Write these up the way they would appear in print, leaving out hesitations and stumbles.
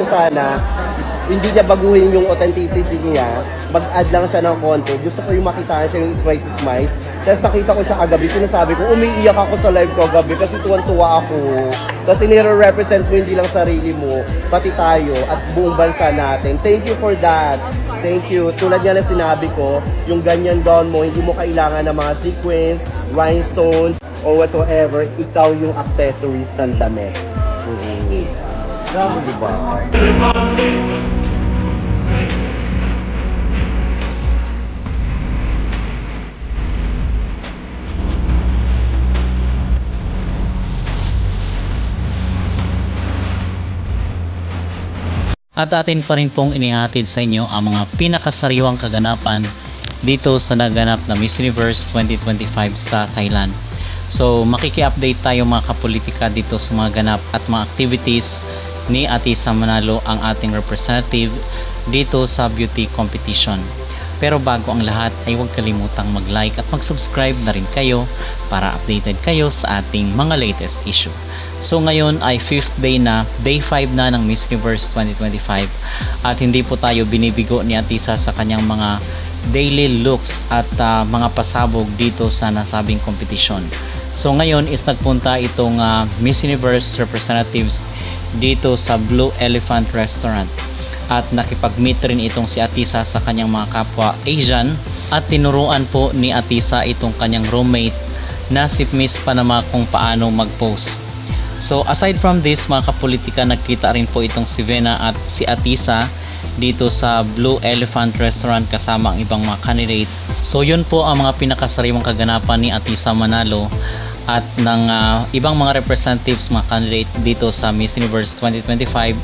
Sana, hindi niya baguhin yung authenticity niya, mag-add lang siya ng konti. Gusto ko yung makitaan siya yung spicy smiles. Tapos nakita ko siya kagabi, sinasabi ko, umiiyak ako sa live ko kagabi kasi tuwan-tuwa ako. Kasi nire-represent mo hindi lang sarili mo, pati tayo at buong bansa natin. Thank you for that. Thank you. Tulad nga na sinabi ko, yung ganyan gown mo, hindi mo kailangan ng mga sequins, rhinestones, or whatsoever. Ikaw yung accessories ng damit. Grabe, diba? At atin pa rin pong inihatid sa inyo ang mga pinakasariwang kaganapan dito sa naganap na Miss Universe 2025 sa Thailand. So makiki-update tayo mga kapolitika dito sa mga ganap at mga activities ni Atisa Manalo, ang ating representative dito sa beauty competition. Pero bago ang lahat ay huwag kalimutang mag-like at mag-subscribe na rin kayo para updated kayo sa ating mga latest issue. So ngayon ay 5th day na, day 5 na ng Miss Universe 2025 at hindi po tayo binibigo ni Atisa sa kanyang mga daily looks at mga pasabog dito sa nasabing kompetisyon. So ngayon is nagpunta itong Miss Universe representatives dito sa Blue Elephant Restaurant at nakipag-meet rin itong si Atisa sa kanyang mga kapwa Asian at tinuruan po ni Atisa itong kanyang roommate na si Miss Panama kung paano mag-pose. So aside from this mga kapolitika, nagkita rin po itong si Vena at si Atisa dito sa Blue Elephant Restaurant kasama ang ibang mga candidate. So yun po ang mga pinakasariwang kaganapan ni Atisa Manalo at ng ibang mga representatives, mga candidate dito sa Miss Universe 2025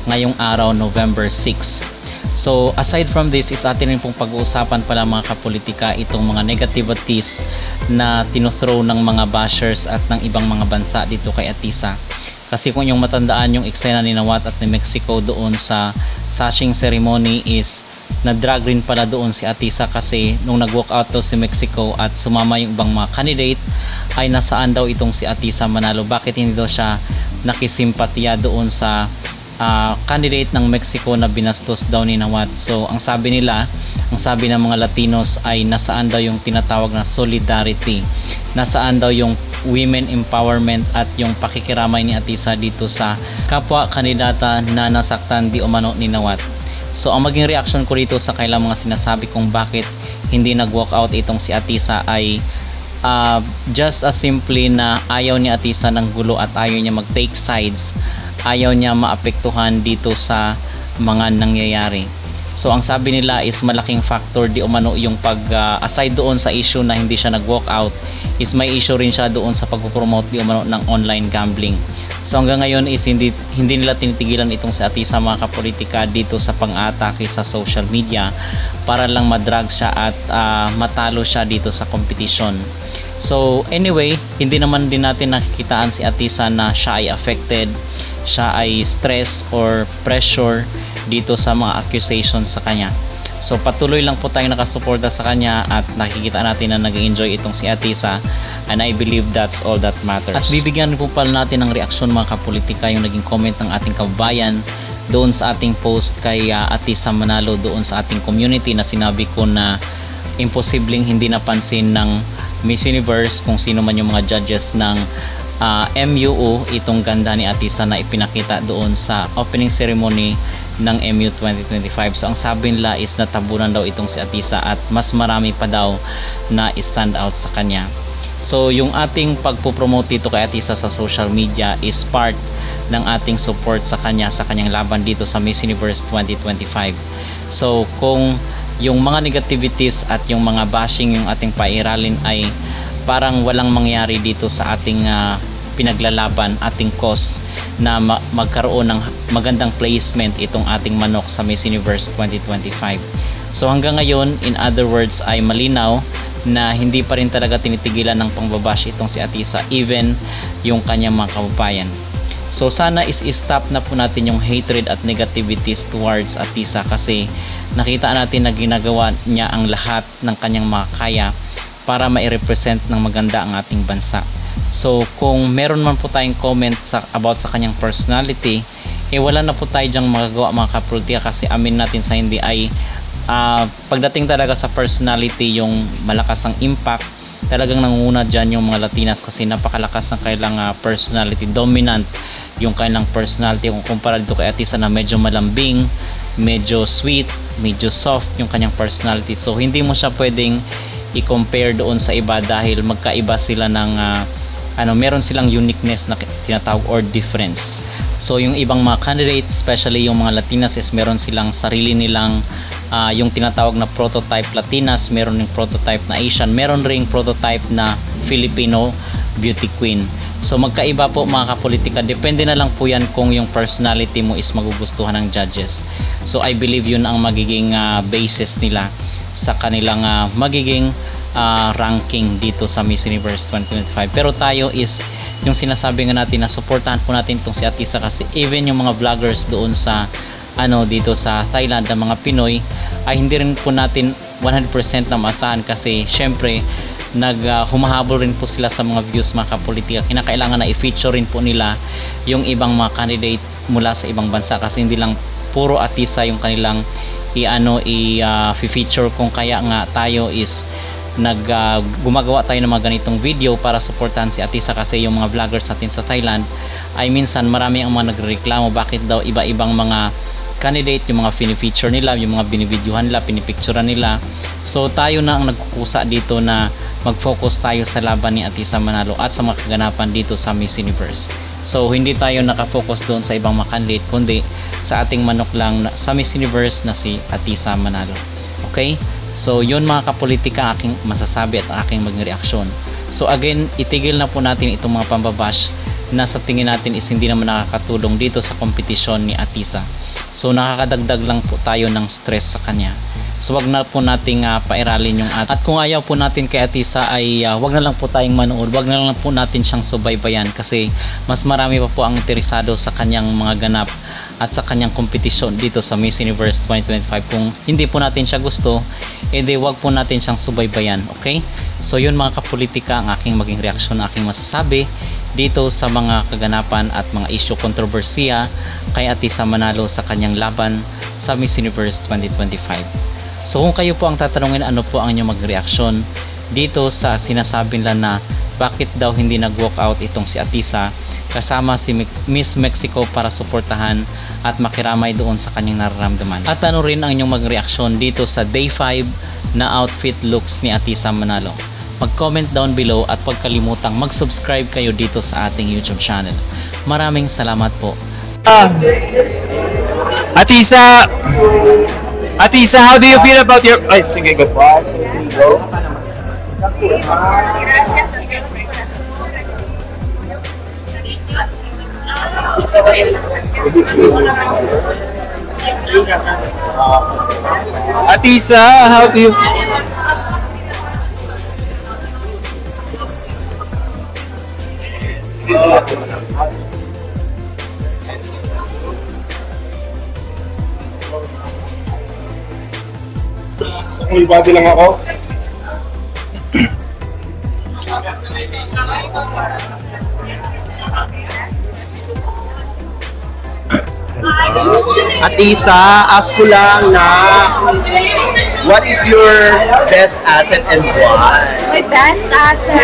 ngayong araw November 6. So aside from this is atin rin pong pag-uusapan pala mga kapolitika itong mga negativities na tinuthrow ng mga bashers at ng ibang mga bansa dito kay Atisa. Kasi kung yung matandaan yung eksena ni Nawat at ni Mexico doon sa sashing ceremony is na-drag rin pala doon si Atisa kasi nung nag-walk out to si Mexico at sumama yung ibang mga candidate ay nasaan daw itong si Atisa Manalo, bakit hindi daw siya nakisimpatiya doon sa candidate ng Mexico na binastos daw ni Nawat. So ang sabi nila, ang sabi ng mga Latinos ay nasaan daw yung tinatawag na solidarity, nasaan daw yung women empowerment at yung pakikiramay ni Atisa dito sa kapwa kandidata na nasaktan di umano ni Nawat. So ang maging reaction ko dito sa kailang mga sinasabi kung bakit hindi nag-walk out itong si Atisa ay just as simply na ayaw ni Atisa ng gulo at ayaw niya mag-take sides, ayaw niya maapektuhan dito sa mga nangyayari. So ang sabi nila is malaking factor di umano yung aside doon sa issue na hindi siya nag-walk out is may issue rin siya doon sa pagpo-promote di umano ng online gambling. So hanggang ngayon is hindi nila tinitigilan itong si Atisa mga kapolitika dito sa pang-atake sa social media para lang madrag siya at matalo siya dito sa competition. So anyway, hindi naman din natin nakikitaan si Atisa na siya ay affected, siya ay stress or pressure dito sa mga accusations sa kanya. So patuloy lang po tayong nakasuporta sa kanya at nakikita natin na nag-enjoy itong si Atisa, and I believe that's all that matters. At bibigyan po pala natin ng reaksyon mga kapolitika yung naging comment ng ating kababayan doon sa ating post kay Atisa Manalo doon sa ating community na sinabi ko na imposibleng hindi napansin ng Miss Universe kung sino man yung mga judges ng MUO itong ganda ni Atisa na ipinakita doon sa opening ceremony ng MU 2025. So ang sabi nila is natabunan daw itong si Atisa at mas marami pa daw na stand out sa kanya. So yung ating pagpo-promote dito kay Atisa sa social media is part ng ating support sa kanya sa kanyang laban dito sa Miss Universe 2025. So kung yung mga negativities at yung mga bashing yung ating pairalin ay parang walang mangyari dito sa ating pinaglalaban, ating cause na magkaroon ng magandang placement itong ating manok sa Miss Universe 2025. So hanggang ngayon, in other words, ay malinaw na hindi pa rin talaga tinitigilan ng pangbabash itong si Atisa, even yung kanyang mga kababayan. So sana is-stop na po natin yung hatred at negativities towards Atisa kasi nakita natin na ginagawa niya ang lahat ng kanyang makakaya para ma-represent ng maganda ang ating bansa. So kung meron man po tayong comment about sa kanyang personality, wala na po tayo dyang magagawa mga kapolitika, kasi amin natin sa hindi ay pagdating talaga sa personality, yung malakas ang impact, talagang nangunguna dyan yung mga Latinas kasi napakalakas ng kailang personality, dominant yung kailang personality kung kumpara dito kay Atisa na medyo malambing, medyo sweet, medyo soft yung kanyang personality. So hindi mo siya pwedeng i-compare doon sa iba dahil magkaiba sila ng meron silang uniqueness na tinatawag or difference. So yung ibang mga candidates, especially yung mga Latinas, is meron silang sarili nilang yung tinatawag na prototype Latinas, meron yung prototype na Asian, meron ring prototype na Filipino beauty queen. So magkaiba po mga kapolitika, depende na lang po yan kung yung personality mo is magugustuhan ng judges. So I believe yun ang magiging basis nila sa kanilang magiging ranking dito sa Miss Universe 2025. Pero tayo is yung sinasabi nga natin na supportahan po natin itong si Atisa, kasi even yung mga vloggers doon sa dito sa Thailand ng mga Pinoy ay hindi rin po natin 100% na maasahan, kasi syempre humahabol rin po sila sa mga views mga kapolitika. Kinakailangan na i-feature rin po nila yung ibang mga candidate mula sa ibang bansa, kasi hindi lang puro Atisa yung kanilang i-feature. Kung kaya nga tayo is gumagawa tayo ng mga ganitong video para suportahan si Atisa, kasi yung mga vloggers natin sa Thailand ay minsan marami ang mga nagreklamo bakit daw iba-ibang mga candidate yung mga fini-feature nila, yung mga binivideohan nila, pinipicturean nila. So tayo na ang nagkukusa dito na mag-focus tayo sa laban ni Atisa Manalo at sa mga kaganapan dito sa Miss Universe. So hindi tayo nakafocus doon sa ibang mga candidate, kundi sa ating manok lang sa Miss Universe na si Atisa Manalo. Okay? So yun mga kapolitika aking masasabi at aking maging reaksyon. So again, itigil na po natin itong mga pambabash na sa tingin natin is hindi naman nakakatulong dito sa kompetisyon ni Atisa. So nakakadagdag lang po tayo ng stress sa kanya. So wag na po nating pairalin yung at kung ayaw po natin kay Atisa ay wag na lang po tayong manood, wag na lang po natin siyang subaybayan, kasi mas marami pa po ang interesado sa kanyang mga ganap at sa kanyang kompetisyon dito sa Miss Universe 2025. Kung hindi po natin siya gusto, edi wag po natin siyang subaybayan. Okay? So yun mga kapolitika ang aking maging reaksyon, aking masasabi dito sa mga kaganapan at mga issue kontrobersiya kay Atisa Manalo sa kanyang laban sa Miss Universe 2025. So kung kayo po ang tatanungin ano po ang inyong magreaksyon dito sa sinasabi nila na bakit daw hindi nag-walk out itong si Atisa kasama si Miss Mexico para suportahan at makiramay doon sa kanyang nararamdaman. At ano rin ang inyong magreaksyon dito sa Day 5 na outfit looks ni Atisa Manalo. Mag-comment down below at huwag kalimutang mag-subscribe kayo dito sa ating YouTube channel. Maraming salamat po. Atisa, how do you feel about your... Ay, sige, go. Atisa, how do you feel? Sa full body lang ako. Atisa, ask ko lang na what is your best asset and why? My best asset?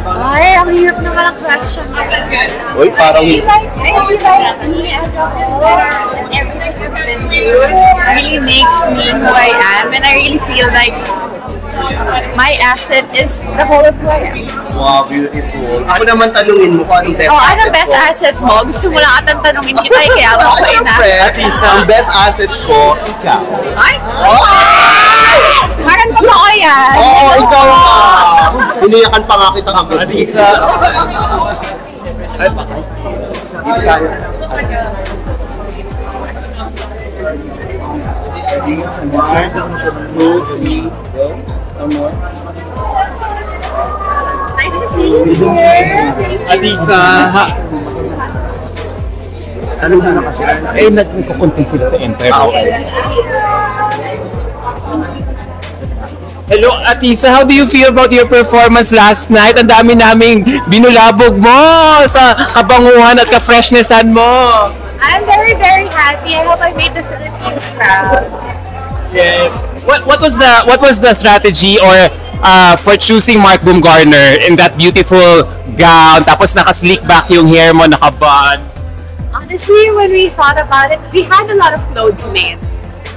Ay, ang hirap naman ang question. Uy, parang I feel like me as a whole and everything I've been through really makes me who I am, and I really feel like my asset is the whole of who I am. wow, beautiful. Ako naman tanungin mo kung anong best Oh, asset anong best ko. asset mo? Gusto mo lang atang tanungin kita eh, kaya ako ko Siyempre, ang best asset ko, ikaw. Ay! Oh! Parang totoo yan. Oo, ikaw nga. Hiniyakan pa nga kita kagad. Atisa. Nice to see you here. Atisa, Ano na kasi? nagko-content sila sa Empire. Okay. Hello, Atisa, how do you feel about your performance last night? Ang dami naming binulabog mo sa kabanguhan at ka-freshnessan mo. I'm very, very happy. I hope I made the Philippines proud. Yes. What was the strategy or for choosing Mark Bumgarner in that beautiful gown, tapos naka-slick back yung hair mo, naka-bun? Honestly, when we thought about it, we had a lot of clothes made.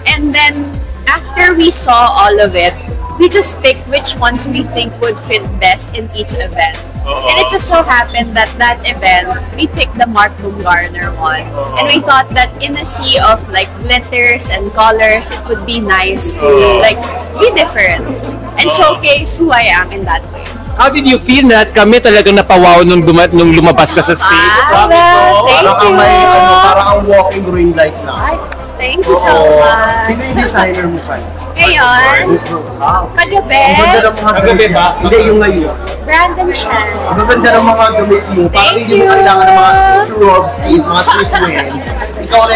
And then, after we saw all of it, we just picked which ones we think would fit best in each event. And it just so happened that that event, we picked the Mark Bumgarner one. And we thought that in a sea of like glitters and colors, it would be nice to like be different and showcase who I am in that way. How did you feel that kami talagang napawaw nung lumabas ka sa stage? Well, thank Parang ang may, you. parang ang walking green light na. Ay, thank you so much. Sino yung designer mo pa? Ngayon, kagabi, Ang ganda ng mga Kagabi ba? Hindi, yung ngayon. Brandon Chan. Ang ganda ng mga gamit mo. Parang Thank hindi mo you. kailangan ng mga sleeves, mga sequins. Ikaw na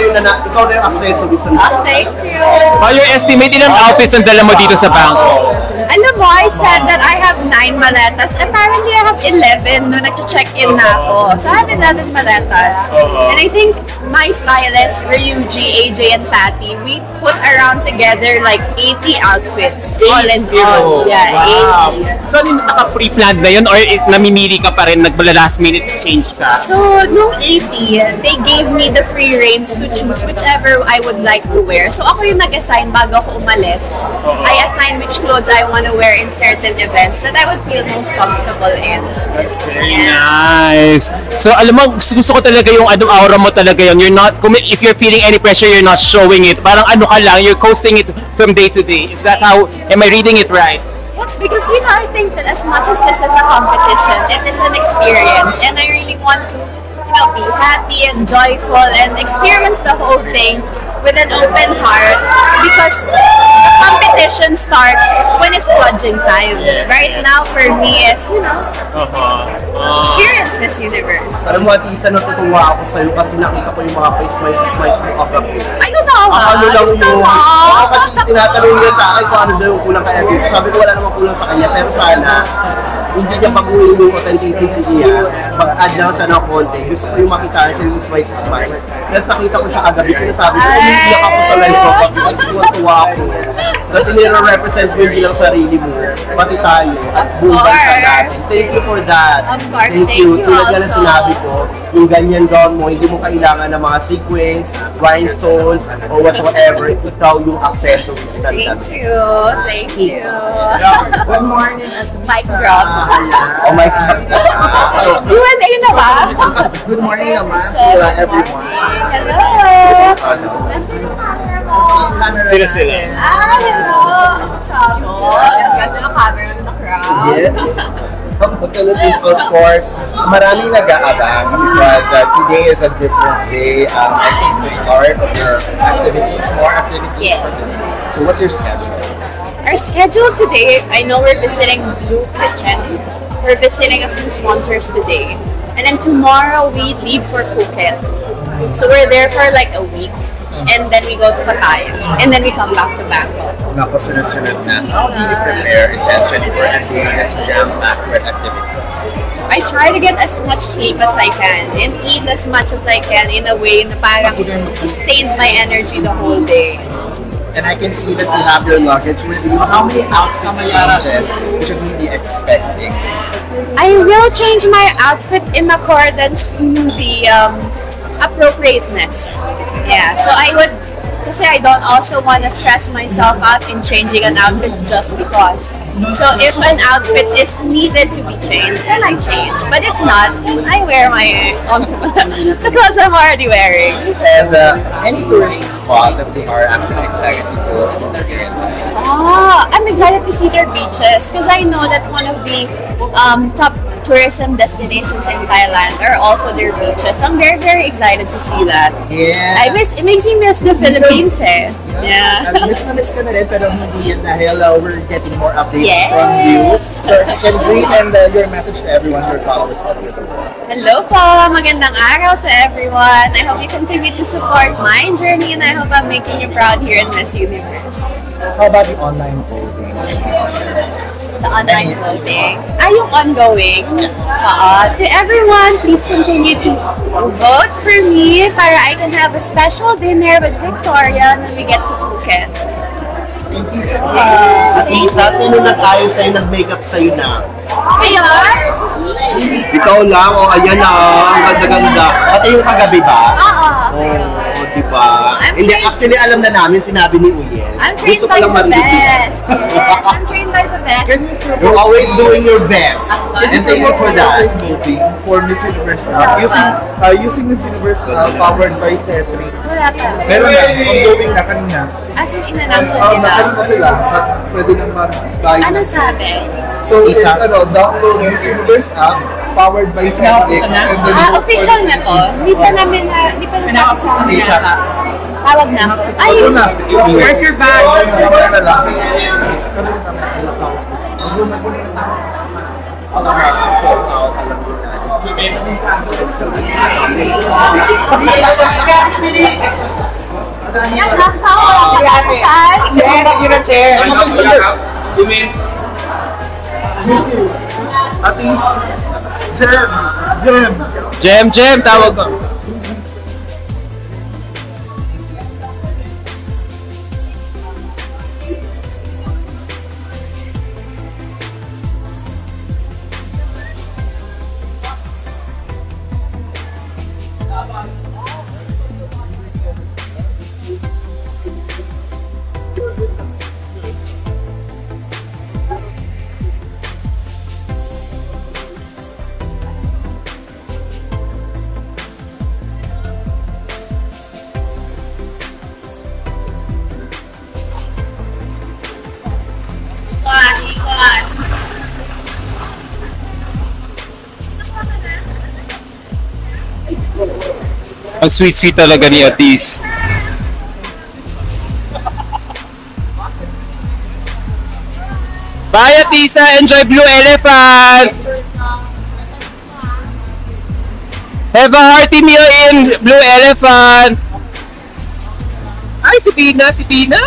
yung accessories sa Oh, thank you. How your estimate, ilang outfits ang dala mo dito sa Bangkok? Alam mo, I said that I have 9 maletas. Apparently, I have 11 nung nag-check-in na ako. So, I have 11 maletas. And I think my stylist, Ryuji, AJ, and Patty, we put around together like 80 outfits. All in all. Yeah, Wow. 80. So, ano, naka-pre-planned na yun or namimili ka pa rin, nag-last minute change ka? So, nung 80, they gave me the free reins to choose whichever I would like to wear. So, ako yung nag-assign bago ako umalis. I assign which clothes I want to wear in certain events that I would feel most comfortable in. Very nice. So, alam mo, gusto ko talaga yung anong aura mo talaga yun. You're not, if you're feeling any pressure, you're not showing it. Parang ano ka lang, you're coasting it from day to day. Is that how, am I reading it right? Yes, because you know, I think that as much as this is a competition, it is an experience, and I really want to, you know, be happy and joyful and experience the whole thing with an open heart. Because the competition starts when it's judging time. Right now, for me, is you know, experience Miss Universe. Alam mo, Atisa, natutuwa ako sa'yo kasi nakita ko yung mga face smiles mo kagabi. I don't know, Ano lang gusto yun? mo? Ako kasi tinatanong niya sa akin kung ano daw yung kulang kay Atisa. Sabi ko wala namang kulang sa kanya, pero sana hindi niya baguhin yung authenticity niya. Mag-add lang siya ng konti. Gusto ko yung makita siya yung smiles. Tapos nakita ko siya kagabi, sinasabi ko, umiiyak ako sa live ko kasi tuwa ako. Kasi nire-represent mo hindi lang sarili mo, pati tayo, at buong bansa natin. Thank you for that. Of course, Thank thank you. you Tulad nga na also. sinabi ko, yung ganyan gown mo, hindi mo kailangan ng mga sequins, rhinestones, or whatsoever. Ikaw yung accessories na Thank you, thank you. Good morning, at Mic drop. Oh my God. Q&A na ba? Good morning naman everyone. Hello! Nasaan yung camera mo? Sila. Hello! Ano sabi? Ang ganda ng camera ng crowd. Yes. From the Philippines, of course, maraming nag-aabang because today is a different day. I think the start of your activities, more activities. Yes. So what's your schedule? Our schedule today, I know we're visiting Blue Kitchen. We're visiting a few sponsors today. And then tomorrow we leave for Phuket. So we're there for like a week. And then we go to Pattaya. And then we come back to Bangkok. Naku, sunod-sunod na. How do you prepare essentially for a day that's jam-packed with activities? I try to get as much sleep as I can and eat as much as I can in a way na parang sustain my energy the whole day. And I can see that you have your luggage with you. How many outfit changes should we be expecting? I will change my outfit in accordance to the appropriateness. Yeah, so I would, kasi I don't also want to stress myself out in changing an outfit just because. So if an outfit is needed to be changed, then I change. But if not, I wear my the clothes I'm already wearing. And any tourist spot that you are actually excited to go here in Thailand? I'm excited to see their beaches because I know that one of the top tourism destinations in Thailand are also their beaches. I'm very, very excited to see that. Yeah. It makes me miss the Philippines eh. Yeah. Miss na miss ka na rin, pero hindi yan dahil we're getting more updates Yes. from you. So if you can greet and your message to everyone, your followers all over the world. Hello po! Magandang araw to everyone. I hope you continue to support my journey and I hope I'm making you proud here in Miss Universe. How about the online voting? the online voting. Yung ongoing. To everyone, please continue to vote for me para I can have a special dinner with Victoria when we get to Phuket. Thank you so much. At Isa, sino nag-ayon sa'yo, nag-makeup sa'yo na? Ngayon? Ikaw lang, o ayan na, ang ganda-ganda. Pati yung kagabi ba? Oo. Oo, diba? I'm Hindi, trained- actually alam na namin, sinabi ni Uyel. I'm trained Gusto ko by lang the marinig. best. Yes, I'm trained by the best. You're always doing your best. And thank you for that. Voting for Miss Universe using Miss Universe powered by Cedric. Wala pa. Meron na, ongoing na kanina. As in, in-announce Ano nila. na sila, at pwede nang mag-buy. Ano sabi? So, it's Isa. download Miss Universe app powered by Cedric. And then vote for Official Miss na to. Universe. Hindi pa namin hindi pa nasabi sa kanila. Tawag na. Ay, Ano na? where's your bag? Mamaya na lang. Alam na, call out, alam mo na. Yan, nakakawa. Saan? Yes, sige na, chair. At least, Jem. Jem, tawag ko. Ikot. Ang sweet talaga ni Atis. Bye, Atisa! Enjoy Blue Elephant! Have a hearty meal in Blue Elephant! Ay, si Tina! Si Tina!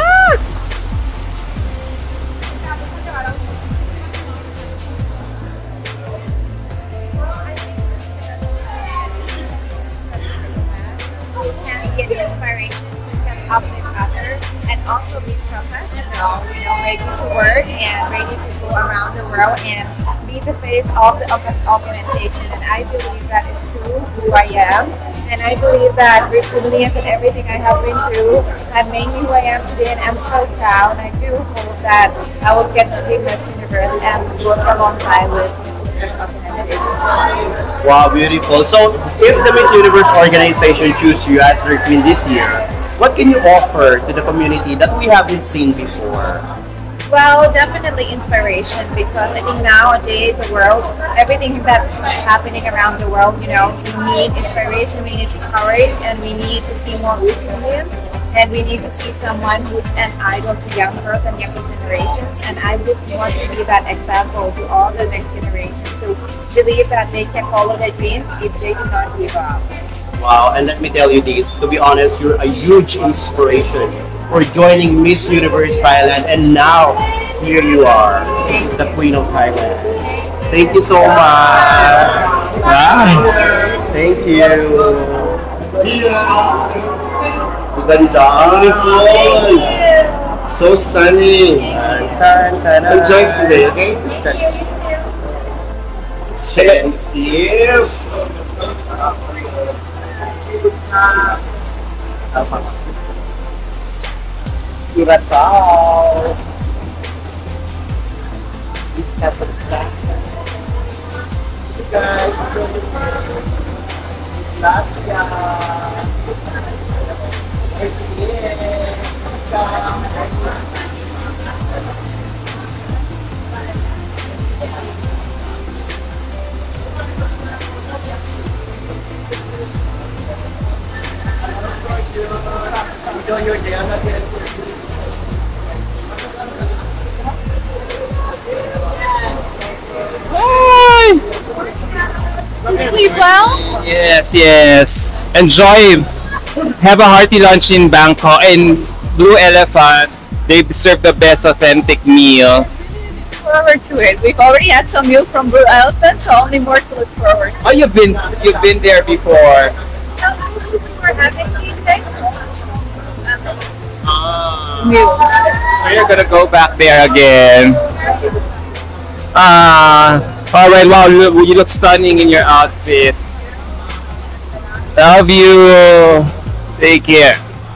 Can get inspiration, can uplift others, and also be professional, ready to work and ready to go around the world and be the face of the organization. And I believe that is true who I am. And I believe that resilience and everything I have been through have made me who I am today. And I'm so proud. And I do hope that I will get to be Miss Universe and work alongside with Miss Universe organization. Wow, beautiful. So, if the Miss Universe organization choose you as their queen this year, what can you offer to the community that we haven't seen before? Well, definitely inspiration, because I think nowadays the world, everything that's happening around the world, we need inspiration, we need courage, and we need to see more resilience, and we need to see someone who's an idol to young girls and younger generations. And I would want to be that example to all the next generation. So believe that they can follow their dreams if they do not give up. Wow, and let me tell you this, to be honest, you're a huge inspiration for joining Miss Universe Thailand, and now here you are, the Queen of Thailand. Thank you so much. Thank you. Ganda. Beautiful. So stunning. Enjoy today, okay? Sensitive. Curaçao. Sleep well? Yes. Enjoy. Have a hearty lunch in Bangkok. In Blue Elephant, they serve the best authentic meal. forward to it. We've already had some milk from Blue Elephant, so only more to look forward to. Oh, you've been there before. We're having these days. Milk. So you're gonna go back there again. Alright, wow, you look stunning in your outfit. Love you. Take care.